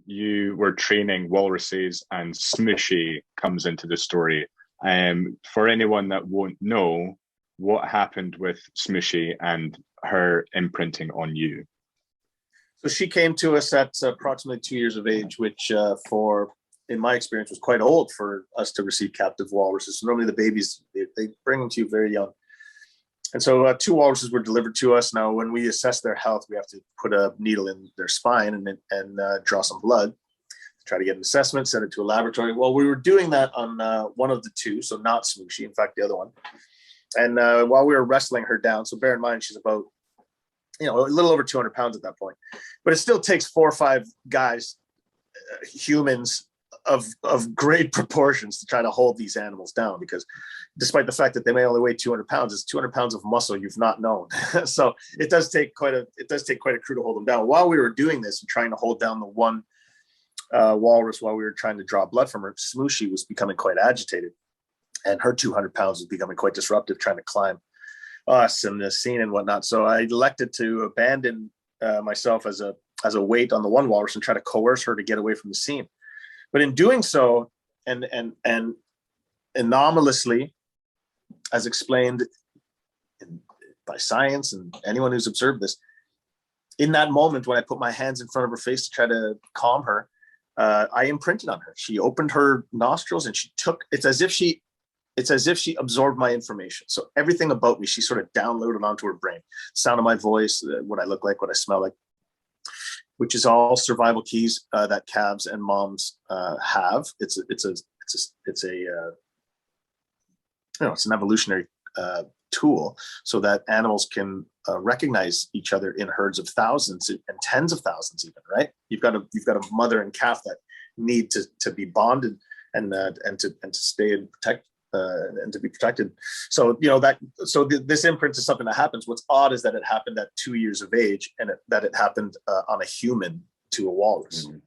you were training walruses and Smooshi comes into the story. For anyone that won't know, what happened with Smooshi and her imprinting on you? So she came to us at approximately 2 years of age, which in my experience, was quite old for us to receive captive walruses. So normally the babies, they bring them to you very young. And so 2 walruses were delivered to us. Now, when we assess their health, we have to put a needle in their spine and draw some blood, try to get an assessment, send it to a laboratory. Well, we were doing that on one of the two, so not Smooshi, in fact, the other one. And while we were wrestling her down, so bear in mind, she's about, a little over 200 pounds at that point, but it still takes 4 or 5 guys, humans of great proportions to try to hold these animals down, because despite the fact that they may only weigh 200 pounds, it's 200 pounds of muscle you've not known. So it does take quite a crew to hold them down. While we were doing this and trying to hold down the one walrus, while we were trying to draw blood from her, Smooshi was becoming quite agitated, and her 200 pounds was becoming quite disruptive, trying to climb us and the scene and whatnot. So I elected to abandon myself as a weight on the one walrus and try to coerce her to get away from the scene. But in doing so, and anomalously, as explained by science and anyone who's observed this, in that moment when I put my hands in front of her face to try to calm her, I imprinted on her. She opened her nostrils and it's as if she absorbed my information. So everything about me, she sort of downloaded onto her brain. Sound of my voice, what I look like, what I smell like, which is all survival keys that calves and moms have. It's an evolutionary tool so that animals can recognize each other in herds of thousands and tens of thousands, even. Right? You've got a mother and calf that need to be bonded and to stay and protect. And to be protected. So, this imprint is something that happens. What's odd is that it happened at 2 years of age, and that it happened on a human to a walrus. Mm-hmm.